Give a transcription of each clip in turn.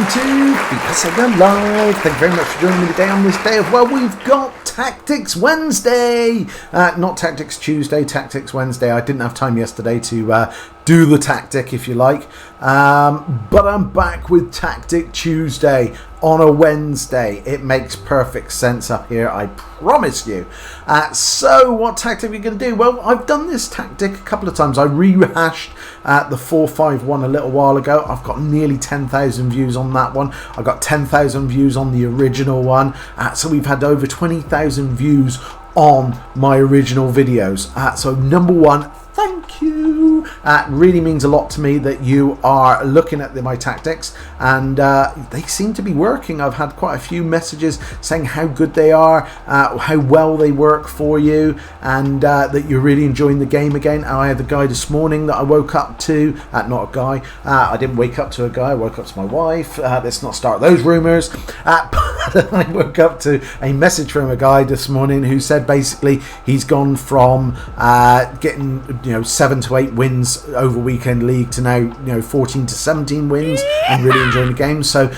to Fifa Live. Thank you very much for joining me today on this day of, well, we've got Tactics Wednesday. Not Tactics Tuesday, Tactics Wednesday. I didn't have time yesterday to do the tactic, if you like. But I'm back with Tactic Tuesday on a Wednesday. It makes perfect sense up here, I promise you. So what tactic are we going to do? Well, I've done this tactic a couple of times. I rehashed the 4-5-1 a little while ago. I've got nearly 10,000 views on that one. I got 10,000 views on the original one. So we've had over 20,000 views on my original videos. So number one, thank you. It really means a lot to me that you are looking at my tactics, and they seem to be working. I've had quite a few messages saying how good they are, how well they work for you, and that you're really enjoying the game again. I had a guy this morning that I woke up to, not a guy, I didn't wake up to a guy, I woke up to my wife. Let's not start those rumours. But I woke up to a message from a guy this morning who said basically he's gone from getting 7 to 8 wins over Weekend League to now 14 to 17 wins and really enjoying the game. So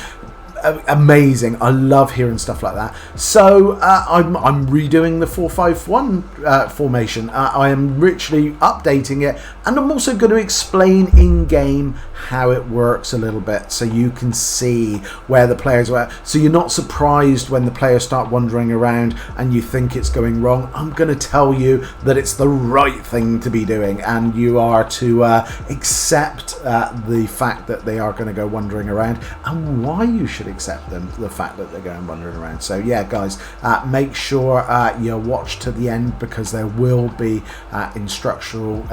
amazing. I love hearing stuff like that. So I'm redoing the 4-5-1 formation. I am literally updating it, and I'm also going to explain in game how it works a little bit so you can see where the players are at, so you're not surprised when the players start wandering around and you think it's going wrong. I'm going to tell you that it's the right thing to be doing, and you are to accept the fact that they are going to go wandering around, and why you should accept them, the fact that they're going wandering around. So yeah, guys, make sure you watch to the end, because there will be instructional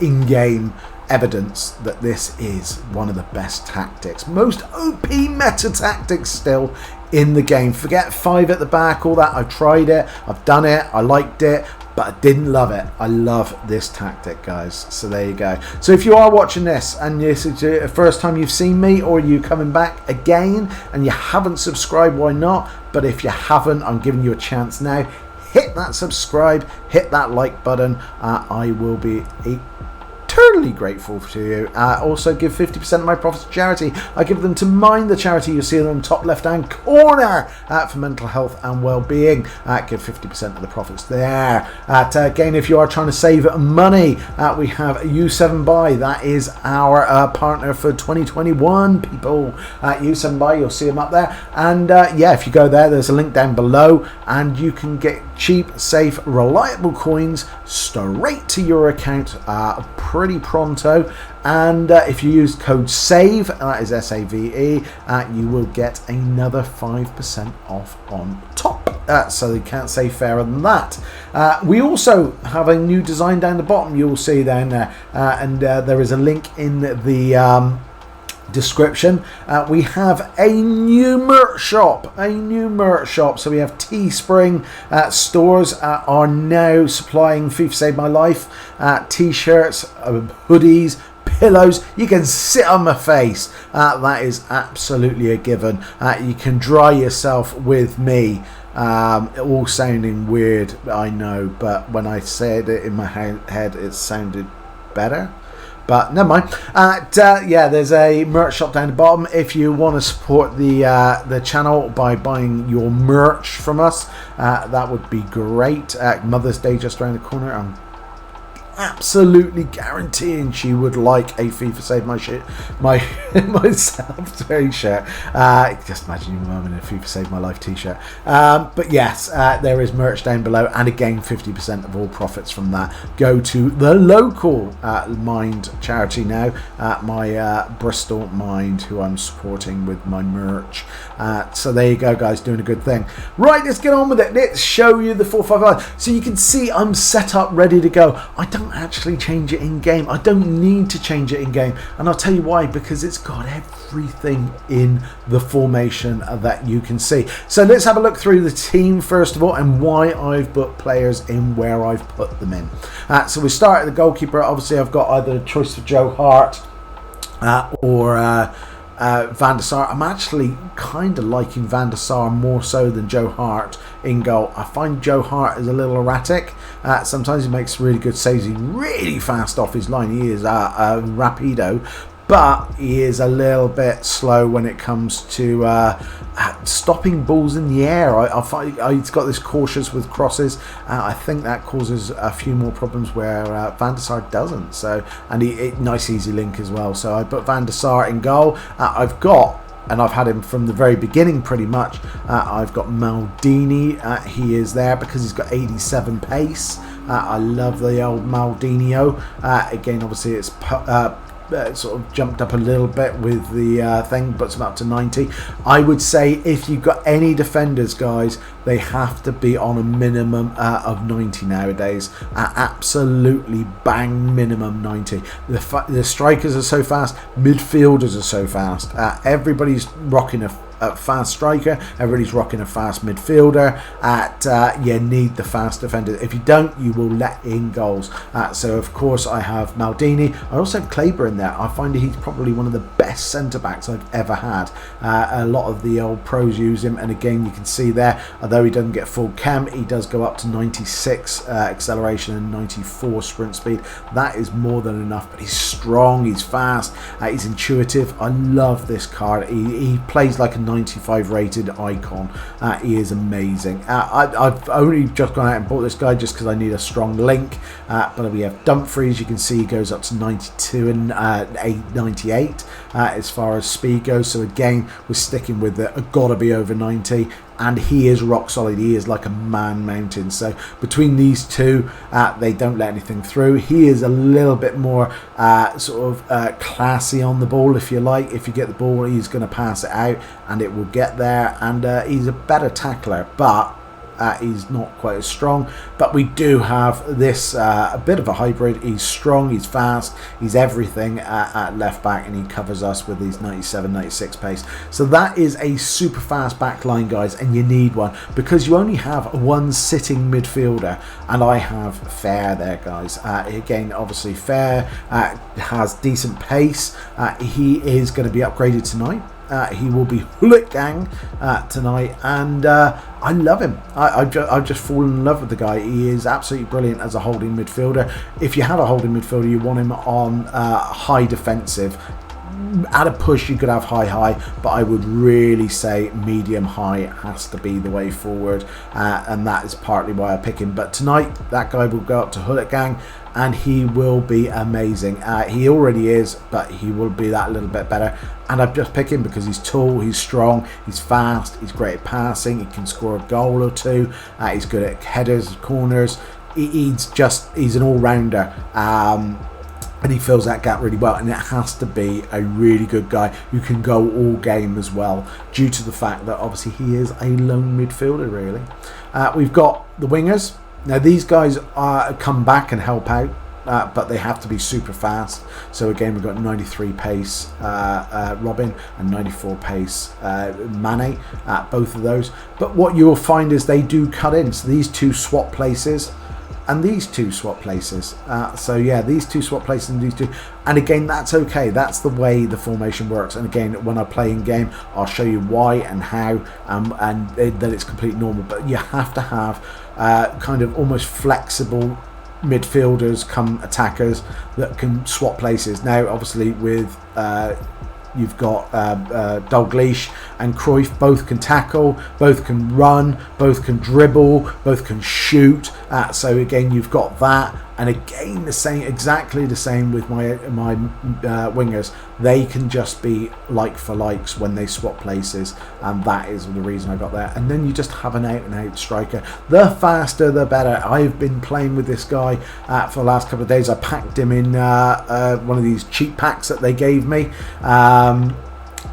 in-game evidence that this is one of the best tactics, most OP meta tactics still in the game. Forget 5 at the back, all that. I've tried it, I've done it, I liked it, but I didn't love it. I love this tactic, guys. So there you go. So if you are watching this and this is the first time you've seen me, or you coming back again and you haven't subscribed, why not? But if you haven't, I'm giving you a chance now. Hit that subscribe, hit that like button. I will be eternally grateful to you. Also give 50% of my profits to charity. I give them to Mind, the charity you see in the top left hand corner, for mental health and well-being. Give 50% of the profits there. Again, if you are trying to save money, we have U7Buy. That is our partner for 2021, people. U7Buy, you'll see them up there. And yeah, if you go there, there's a link down below, and you can get cheap, safe, reliable coins straight to your account pretty pronto. And if you use code SAVE, that is SAVE, you will get another 5% off on top. So you can't say fairer than that. We also have a new design down the bottom, you'll see down there, and there is a link in the description. We have a new merch shop, so we have Teespring. Stores are now supplying FIFA Save My Life t-shirts, hoodies, pillows. You can sit on my face. That is absolutely a given. You can dry yourself with me. All sounding weird, I know, but when I said it in my head, it sounded better. But never mind. Yeah, there's a merch shop down the bottom. If you want to support the channel by buying your merch from us, that would be great. Mother's Day just around the corner. I'm absolutely guaranteeing she would like a FIFA Save myself t-shirt. Just imagine your mum in a FIFA Save My Life t-shirt. But yes, there is merch down below, and again 50% of all profits from that go to the local Mind charity now, my Bristol Mind, who I'm supporting with my merch. So there you go, guys, doing a good thing. Right, let's get on with it. Let's show you the 4-5-5. So you can see I'm set up, ready to go. I don't actually change it in game. I don't need to change it in game, and I'll tell you why, because it's got everything in the formation that you can see. So let's have a look through the team first of all, and why I've put players in where I've put them in. So we start at the goalkeeper. Obviously I've got either a choice for Joe Hart or Van der Sar. I'm actually kind of liking Van der Sar more so than Joe Hart in goal. I find Joe Hart is a little erratic. Sometimes he makes really good saves. He's really fast off his line. He is rapido. but he is a little bit slow when it comes to stopping balls in the air. I find he's got this cautious with crosses. I think that causes a few more problems where Van der Sar doesn't. So, and nice easy link as well. So I put Van der Sar in goal. I've got, and I've had him from the very beginning pretty much, I've got Maldini. He is there because he's got 87 pace. I love the old Maldinho. Again, obviously it's sort of jumped up a little bit with the thing, but it's up to 90. I would say if you've got any defenders, guys, they have to be on a minimum of 90 nowadays. Absolutely bang minimum 90. The strikers are so fast, midfielders are so fast. Everybody's rocking a fast striker, everybody's rocking a fast midfielder. You need the fast defender. If you don't, you will let in goals. So of course I have Maldini. I also have Kleber in there. I find he's probably one of the best centre backs I've ever had. A lot of the old pros use him, and again you can see there, although he doesn't get full chem, he does go up to 96 acceleration and 94 sprint speed. That is more than enough. But he's strong, he's fast, he's intuitive. I love this card. He plays like a 95 rated icon. He is amazing. I've only just gone out and bought this guy just because I need a strong link, but we have Dumfries. You can see he goes up to 92 and 98 as far as speed goes. So again, we're sticking with it. Gotta be over 90. And he is rock solid. He is like a man mountain. So between these two, they don't let anything through. He is a little bit more classy on the ball, if you like. If you get the ball, he's going to pass it out and it will get there. And he's a better tackler, but he's not quite as strong. But we do have this a bit of a hybrid. He's strong, he's fast, he's everything at left back, and he covers us with his 97, 96 pace. So that is a super fast back line, guys, and you need one because you only have one sitting midfielder, and I have Fair there, guys. Again, obviously Fair has decent pace. He is going to be upgraded tonight. He will be Hullet Gang tonight, and I love him. I've just fallen in love with the guy. He is absolutely brilliant as a holding midfielder. If you had a holding midfielder, you want him on high defensive. At a push, you could have high, but I would really say medium high has to be the way forward, and that is partly why I pick him. But tonight, that guy will go up to Hullet Gang, and he will be amazing. He already is, but he will be that little bit better. And I've just picked him because he's tall, he's strong, he's fast, he's great at passing, he can score a goal or two, he's good at headers, corners. He's an all-rounder. And he fills that gap really well, and it has to be a really good guy who can go all game as well, due to the fact that obviously he is a lone midfielder, really. We've got the wingers. Now these guys come back and help out, but they have to be super fast. So again, we've got 93 pace Robin and 94 pace Mane, both of those. But what you will find is they do cut in. So these two swap places, and these two swap places. So yeah, these two swap places and these two. And again, that's okay. That's the way the formation works. And again, when I play in game, I'll show you why and how, and that it's completely normal. But you have to have kind of almost flexible midfielders come attackers that can swap places. Now, obviously, with you've got Dalglish and Cruyff, both can tackle, both can run, both can dribble, both can shoot. So again, you've got that. And again, exactly the same with my wingers. They can just be like for likes when they swap places, and that is the reason I got there. And then you just have an out-and-out striker. The faster, the better. I've been playing with this guy for the last couple of days. I packed him in one of these cheap packs that they gave me.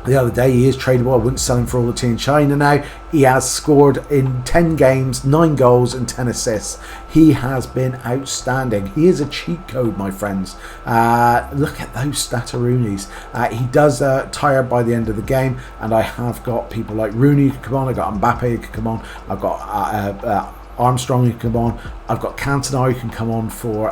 The other day. He is tradable. I wouldn't sell him for all the tea in China now. He has scored in 10 games, 9 goals and 10 assists. He has been outstanding. He is a cheat code, my friends. Look at those Stataroonies. He does tire by the end of the game, and I have got people like Rooney who can come on. I've got Mbappe who can come on. I've got Armstrong who can come on. I've got Cantona who can come on for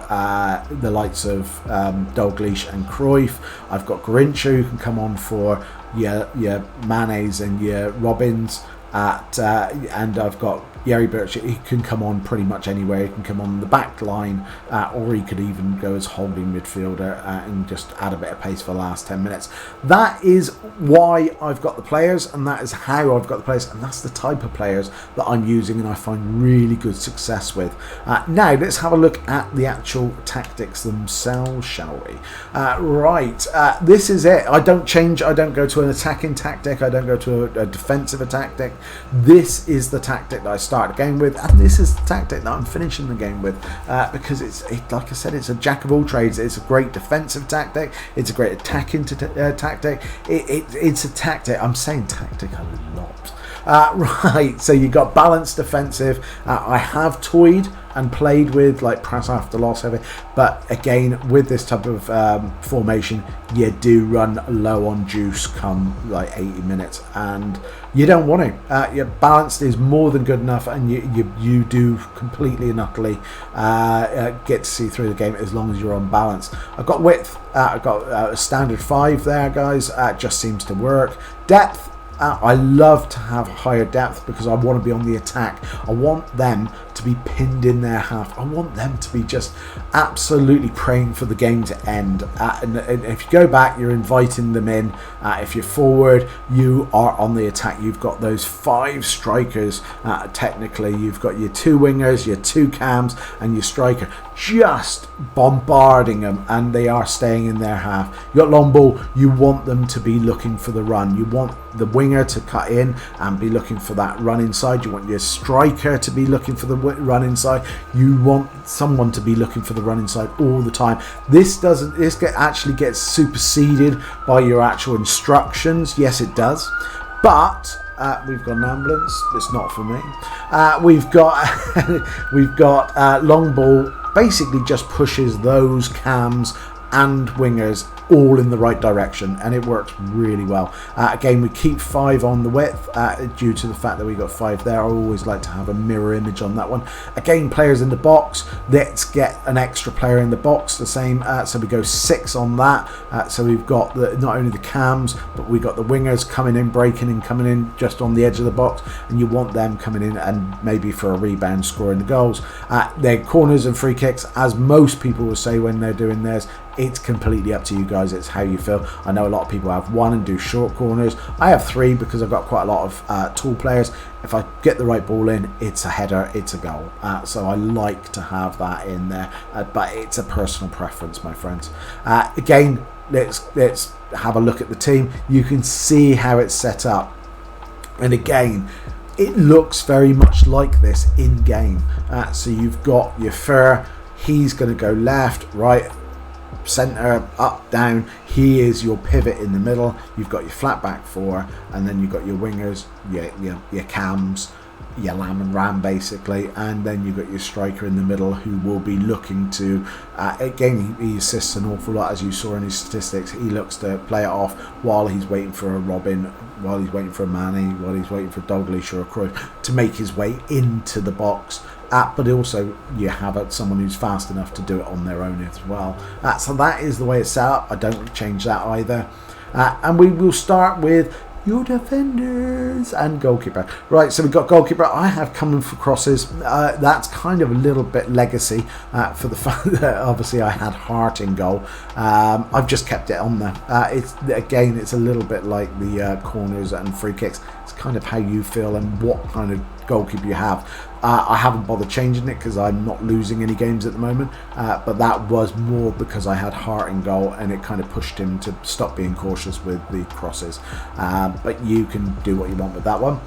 the likes of Dalglish and Cruyff. I've got Garincha who can come on for your Manes and your Robins. and I've got Yerry Birch. He can come on pretty much anywhere. He can come on the back line, or he could even go as holding midfielder and just add a bit of pace for the last 10 minutes. That is why I've got the players, and that is how I've got the players, and that's the type of players that I'm using and I find really good success with. Now let's have a look at the actual tactics themselves, shall we? This is it. I don't change. I don't go to an attacking tactic. I don't go to a defensive tactic. This is the tactic that I start the game with, and this is the tactic that I'm finishing the game with, because it's like I said, it's a jack of all trades. It's a great defensive tactic. It's a great attacking tactic. It's a tactic. I'm saying tactic a lot. So you got balanced defensive. I have toyed and played with like press after loss heavy, but again with this type of formation, you do run low on juice come like 80 minutes, and you don't want to. Your balanced is more than good enough, and you do completely and utterly get to see through the game as long as you're on balance. I've got width. I've got a standard 5 there, guys. Just seems to work. Depth. I love to have higher depth because I want to be on the attack. I want them to be pinned in their half. I want them to be just absolutely praying for the game to end. And if you go back, you're inviting them in. If you're forward, you are on the attack. You've got those 5 strikers. Technically, you've got your 2 wingers, your 2 cams, and your striker, just bombarding them, and they are staying in their half. You got long ball. You want them to be looking for the run. You want the winger to cut in and be looking for that run inside. You want your striker to be looking for the run inside. You want someone to be looking for the run inside all the time. This actually gets superseded by your actual instructions. Yes, it does, but we've got an ambulance. It's not for me. We've got long ball. Basically, just pushes those cams and wingers all in the right direction, and it works really well. Again, we keep 5 on the width due to the fact that we got 5 there. I always like to have a mirror image on that one. Again, players in the box, let's get an extra player in the box, the same. So we go 6 on that. So we've got not only the cams, but we got the wingers coming in, breaking and coming in just on the edge of the box, and you want them coming in and maybe for a rebound, scoring the goals. Their corners and free kicks, as most people will say when they're doing theirs, it's completely up to you guys. It's how you feel. I know a lot of people have 1 and do short corners. I have 3 because I've got quite a lot of tall players. If I get the right ball in, it's a header, it's a goal. So I like to have that in there, but it's a personal preference, my friends. Again, let's have a look at the team. You can see how it's set up, and again, it looks very much like this in game. So you've got your Fur. He's going to go left, right, centre, up, down. He is your pivot in the middle. You've got your flat back 4, and then you've got your wingers, your cams, your lamb and ram basically, and then you've got your striker in the middle who will be looking to again, he assists an awful lot, as you saw in his statistics. He looks to play it off while he's waiting for a Robin, while he's waiting for a Manny, while he's waiting for a Dalglish or a Cruyff to make his way into the box. But also you have someone who's fast enough to do it on their own as well. So that is the way it's set up. I don't change that either. And we will start with your defenders and goalkeeper. Right, so we've got goalkeeper. I have coming for crosses. That's kind of a little bit legacy for the fact that obviously I had Hart in goal. I've just kept it on there. It's a little bit like the corners and free kicks. It's kind of how you feel and what kind of goalkeeper you have. I haven't bothered changing it because I'm not losing any games at the moment, but that was more because I had Hart in goal and it kind of pushed him to stop being cautious with the crosses. But you can do what you want with that one.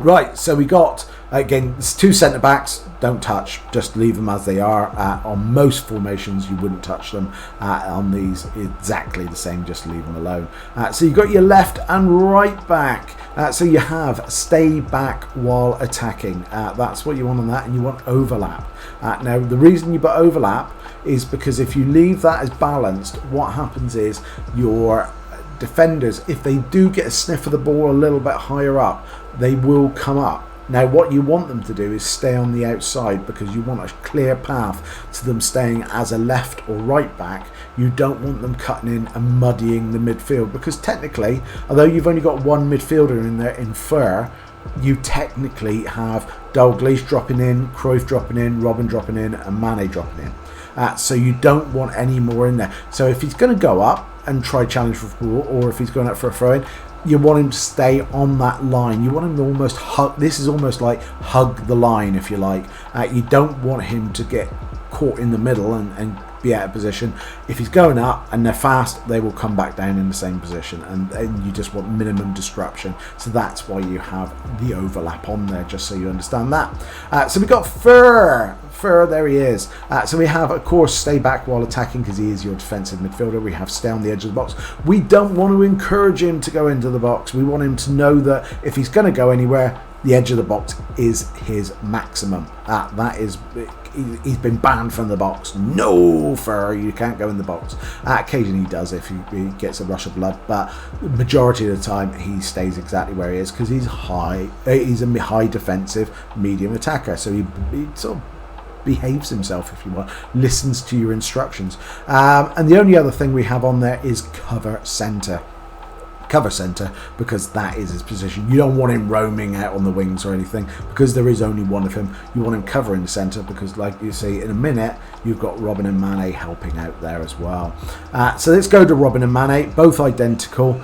Right, so we got, again, it's 2 centre backs. Don't touch, just leave them as they are. On most formations you wouldn't touch them. On these, exactly the same, just leave them alone. So you've got your left and right back. So you have stay back while attacking. That's what you want on that, and you want overlap. Now the reason you put overlap is because if you leave that as balanced, what happens is your defenders, if they do get a sniff of the ball a little bit higher up, they will come up. Now what you want them to do is stay on the outside, because you want a clear path to them staying as a left or right back. You don't want them cutting in and muddying the midfield, because technically, although you've only got 1 midfielder in there in Fur, you technically have Leauge dropping in, Cruyff dropping in, Robin dropping in, and Mane dropping in. So you don't want any more in there. So if he's going to go up and try challenge for the ball, or if he's going up for a throw-in, you want him to stay on that line. You want him to almost hug. This is almost like hug the line, if you like. You don't want him to get caught in the middle and be out of position. If he's going up and they're fast, they will come back down in the same position, and you just want minimum disruption. So that's why you have the overlap on there, just so you understand that. So we got Fur, there he is. So we have, of course, stay back while attacking, because he is your defensive midfielder. We have stay on the edge of the box. We don't want to encourage him to go into the box. We want him to know that if he's going to go anywhere, the edge of the box is his maximum. That is, he's been banned from the box. No, Fur, you can't go in the box. Occasionally he does if he gets a rush of blood, but the majority of the time he stays exactly where he is, because he's high. He's a high defensive medium attacker, so he sort of behaves himself, if you want, listens to your instructions. And the only other thing we have on there is cover centre, because that is his position. You don't want him roaming out on the wings or anything, because there is only one of him. You want him covering the centre, because like you see in a minute, you've got Robin and Mane helping out there as well. So let's go to Robin and Mane, both identical.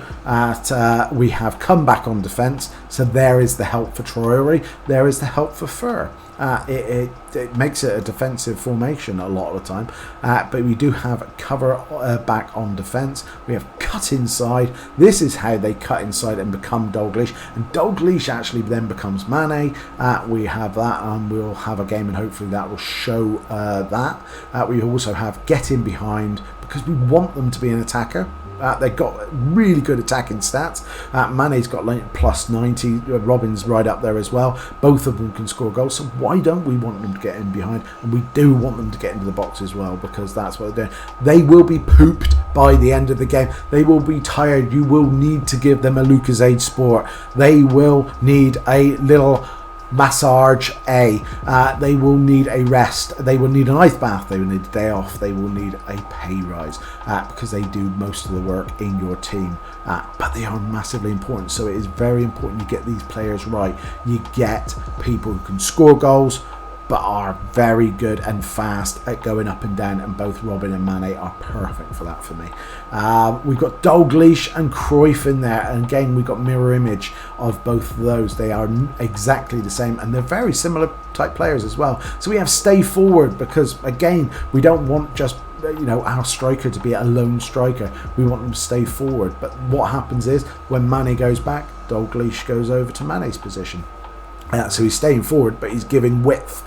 We have come back on defence, so there is the help for Traore, there is the help for Fur. It makes it a defensive formation a lot of the time, but we do have cover back on defence. We have cut inside. This is how they cut inside and become Leauge, and Leauge actually then becomes Mane. We have that, and we'll have a game, and hopefully that will show that. We also have get in behind, because we want them to be an attacker. They've got really good attacking stats. Mane's got like plus 90. Robin's right up there as well. Both of them can score goals. So why don't we want them to get in behind? And we do want them to get into the box as well, because that's what they're doing. They will be pooped by the end of the game. They will be tired. You will need to give them a Lucozade Sport. They will need a little massage. They will need a rest. They will need an ice bath. They will need a day off. They will need a pay rise, because they do most of the work in your team, but they are massively important. So it is very important you get these players right. You get people who can score goals but are very good and fast at going up and down, and both Robin and Mane are perfect for that for me. We've got Leauge and Cruyff in there, and again we've got mirror image of both of those. They are exactly the same, and they're very similar type players as well. So we have stay forward, because again we don't want just our striker to be a lone striker. We want them to stay forward, but what happens is when Mane goes back, Leauge goes over to Mane's position. So he's staying forward, but he's giving width.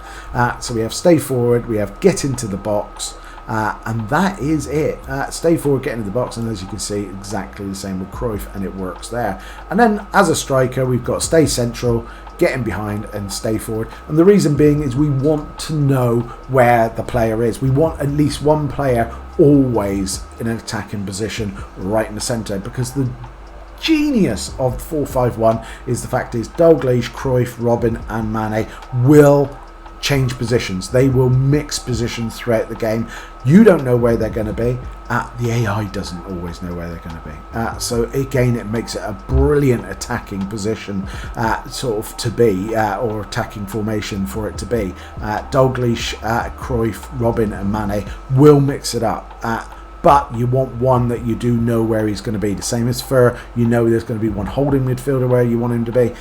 So we have stay forward, we have get into the box, and that is it. Stay forward, get into the box, and as you can see, exactly the same with Cruyff, and it works there. And then as a striker, we've got stay central, get in behind, and stay forward. And the reason being is we want to know where the player is. We want at least one player always in an attacking position right in the centre, because the genius of 4-5-1 is the fact is Leauge, Cruyff, Robin and Mane will change positions. They will mix positions throughout the game. You don't know where they're going to be. The AI doesn't always know where they're going to be. So again, it makes it a brilliant attacking position sort of to be, or attacking formation for it to be. Leauge, Cruyff, Robin and Mane will mix it up. But you want one that you do know where he's going to be. The same as Fur, you know there's going to be one holding midfielder where you want him to be.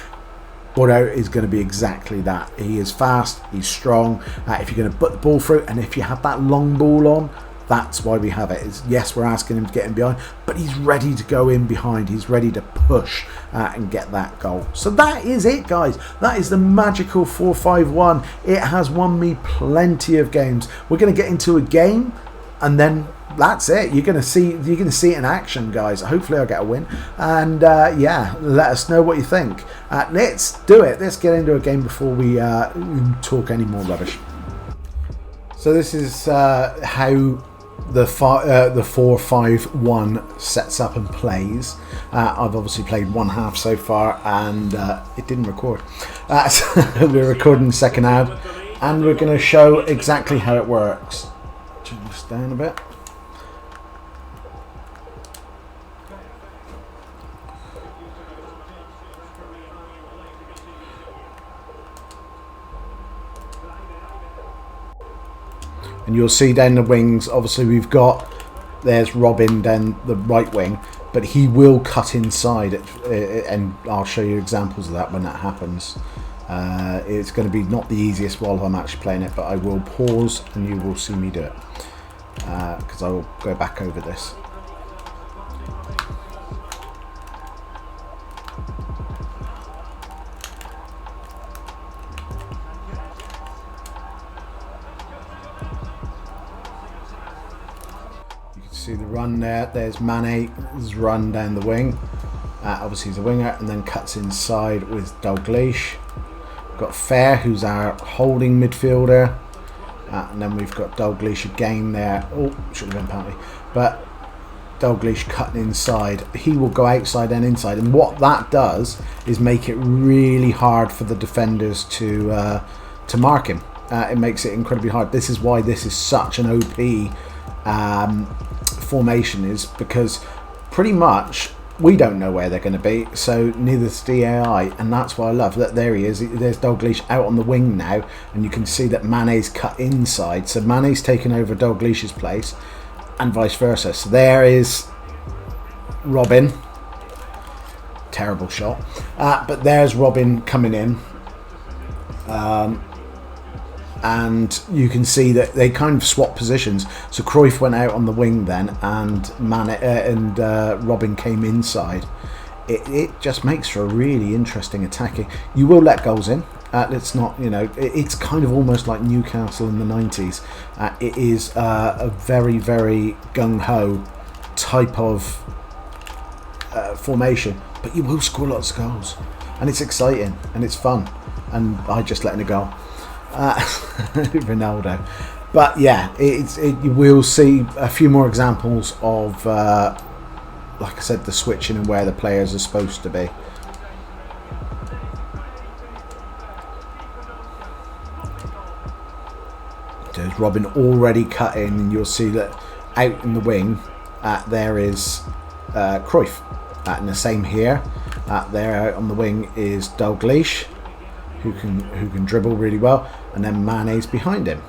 Bordeaux is going to be exactly that. He is fast, he's strong. If you're going to put the ball through, and if you have that long ball on, that's why we have it. Yes, we're asking him to get in behind, but he's ready to go in behind. He's ready to push and get that goal. So that is it, guys. That is the magical 4-5-1. It has won me plenty of games. We're going to get into a game, and then that's it. You're gonna see it in action, guys. Hopefully I'll get a win, and yeah, let us know what you think. Let's do it. Let's get into a game before we talk any more rubbish. So this is how the 4-5-1 sets up and plays. I've obviously played one half so far, and it didn't record. So we're recording the second half, and we're going to show exactly how it works. Turn this down a bit. And you'll see down the wings, obviously we've got, there's Robin down the right wing, but he will cut inside, and I'll show you examples of that when that happens. It's going to be not the easiest while I'm actually playing it, but I will pause and you will see me do it, because I will go back over this. See the run there. There's Mane's run down the wing. Obviously he's a winger, and then cuts inside with Leauge. Got Fair, who's our holding midfielder, and then we've got Leauge again there. Oh, should have been penalty, but Leauge cutting inside. He will go outside and inside, and what that does is make it really hard for the defenders to mark him. It makes it incredibly hard. This is why this is such an OP formation, is because pretty much we don't know where they're going to be, so neither does the AI, and that's what I love. That there he is. There's Leauge out on the wing now, and you can see that Mane's cut inside, so Mane's taken over Leauge's place, and vice versa. So there is Robin. Terrible shot, but there's Robin coming in. And you can see that they kind of swap positions. So Cruyff went out on the wing then, and Robin came inside. It just makes for a really interesting attacking. You will let goals in. It's not, you know, it's kind of almost like Newcastle in the 90s. It is a very, very gung-ho type of formation, but you will score lots of goals, and it's exciting and it's fun. And I just letting it go. Ronaldo, but yeah, you will see a few more examples of, like I said, the switching and where the players are supposed to be. There's Robin already cut in, and you'll see that out in the wing, there is Cruyff, and the same here. There out on the wing is Leauge, who can dribble really well, and then Mane's behind him.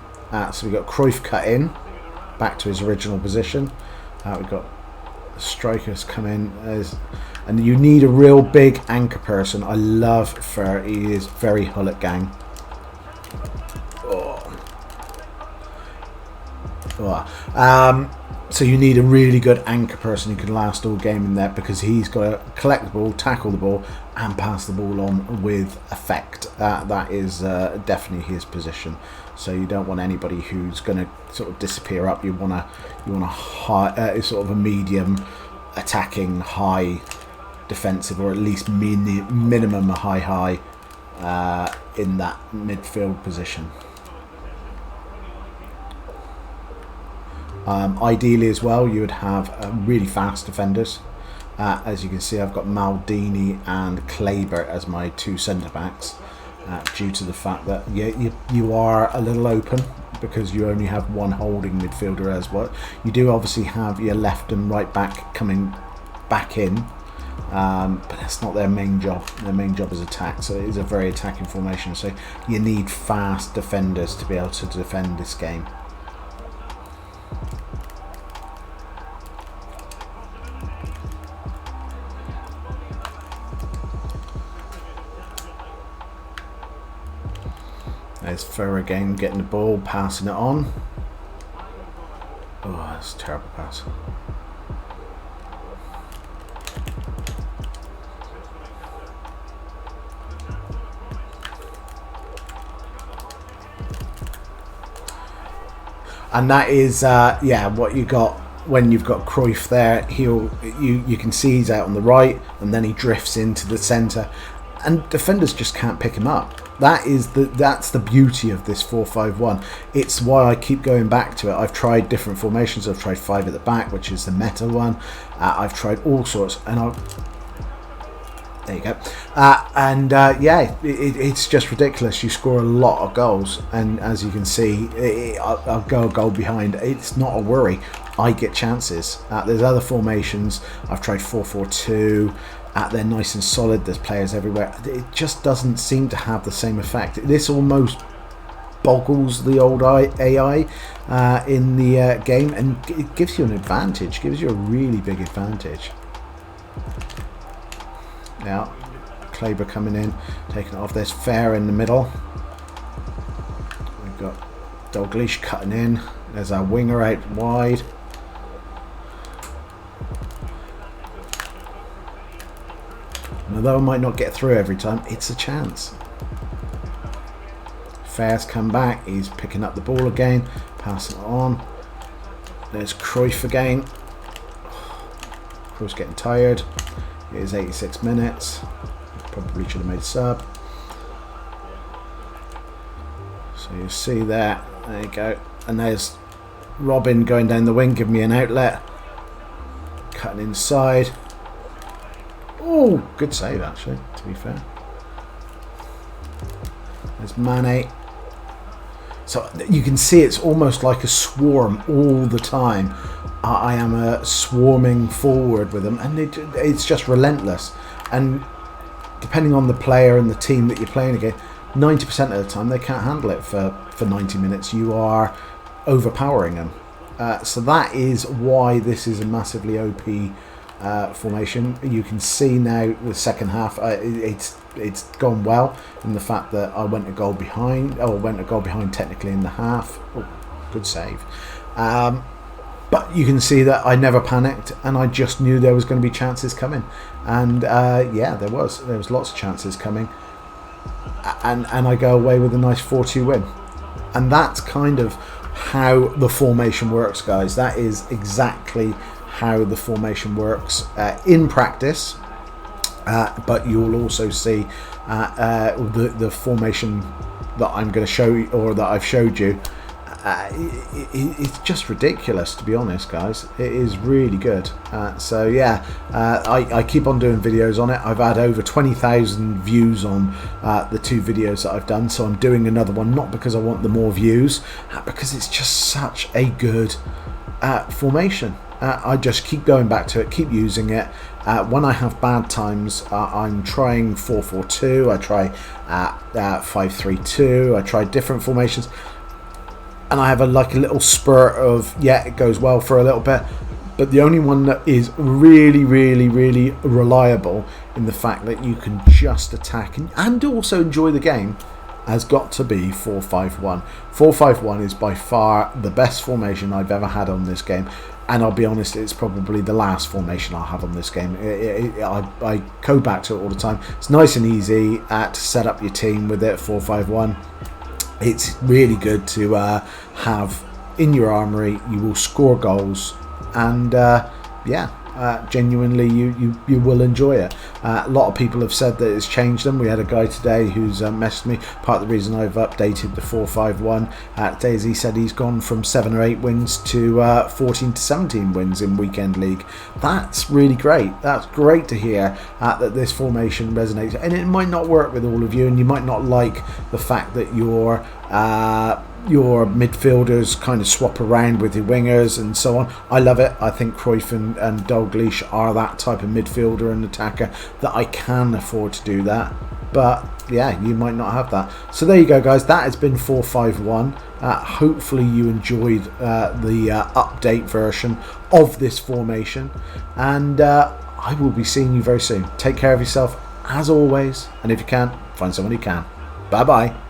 So we've got Cruyff cut in, back to his original position. We've got strikers come in, and you need a real big anchor person. I love Fur, he is very Hullet gang. So you need a really good anchor person who can last all game in there, because he's got to collect the ball, tackle the ball, and pass the ball on with effect. That is definitely his position. So you don't want anybody who's going to sort of disappear up. You want a high, sort of a medium attacking, high defensive, or at least minimum a high in that midfield position. Ideally as well, you would have really fast defenders. As you can see, I've got Maldini and Kleber as my two centre-backs, due to the fact that you are a little open, because you only have one holding midfielder as well. You do obviously have your left and right back coming back in, but that's not their main job. Their main job is attack, so it is a very attacking formation. So you need fast defenders to be able to defend this game. There's Fur again, getting the ball, passing it on. Oh, that's a terrible pass. And that is, yeah, what you got when you've got Cruyff there. You can see he's out on the right, and then he drifts into the centre, and defenders just can't pick him up. That's the beauty of this 4-5-1. It's why I keep going back to it. I've tried different formations. I've tried 5 at the back, which is the meta one. I've tried all sorts, and there you go. Yeah, it's just ridiculous. You score a lot of goals, and as you can see, I'll go a goal behind. It's not a worry. I get chances. There's other formations. I've tried 4-4-2. They're nice and solid. There's players everywhere. It just doesn't seem to have the same effect. This almost boggles the old AI in the game, and it gives you an advantage, gives you a really big advantage. Now, Kleber coming in, taking it off. There's Fair in the middle. We've got Dalglish cutting in. There's our winger out wide. And although I might not get through every time, it's a chance. Fair's come back. He's picking up the ball again, passing it on. There's Cruyff again. Cruyff's getting tired. It is 86 minutes. Probably should have made a sub. So you see that. There you go. And there's Robin going down the wing, giving me an outlet. Cutting inside. Oh, good save actually, to be fair. There's Mane. So you can see it's almost like a swarm all the time. I am swarming forward with them, and it's just relentless. And depending on the player and the team that you're playing against, 90% of the time they can't handle it for 90 minutes. You are overpowering them. So that is why this is a massively OP formation. You can see now the second half, it's gone well in the fact that I went a goal behind. Oh, I went a goal behind technically in the half. Oh, good save. But you can see that I never panicked, and I just knew there was going to be chances coming. And yeah, there was lots of chances coming. And I go away with a nice 4-2 win. And that's kind of how the formation works, guys. That is exactly how the formation works in practice. But you'll also see the formation that I'm going to show you, or that I've showed you. It's just ridiculous, to be honest, guys. It is really good. So yeah, I keep on doing videos on it. I've had over 20,000 views on the 2 videos that I've done, so I'm doing another one, not because I want the more views, because it's just such a good formation. I just keep going back to it, keep using it. When I have bad times, I'm trying 4-4-2, I try 5-3-2, I try different formations. And I have a little spurt of, yeah, it goes well for a little bit. But the only one that is really, really, really reliable in the fact that you can just attack and also enjoy the game has got to be 4-5-1. 4-5-1 is by far the best formation I've ever had on this game. And I'll be honest, it's probably the last formation I'll have on this game. I go back to it all the time. It's nice and easy to set up your team with it, 4-5-1. It's really good to have in your armoury. You will score goals, and yeah, genuinely you will enjoy it. A lot of people have said that it's changed them. We had a guy today who's messaged me. Part of the reason I've updated the 4-5-1 today is he said he's gone from 7 or 8 wins to 14 to 17 wins in Weekend League. That's really great. That's great to hear that this formation resonates. And it might not work with all of you, and you might not like the fact that your midfielders kind of swap around with your wingers and so on. I love it. I think Cruyff and Dalglish are that type of midfielder and attacker that I can afford to do that. But yeah, you might not have that. So there you go, guys. That has been 4-5-1. Hopefully you enjoyed the update version of this formation. And I will be seeing you very soon. Take care of yourself, as always. And if you can, find someone who can. Bye-bye.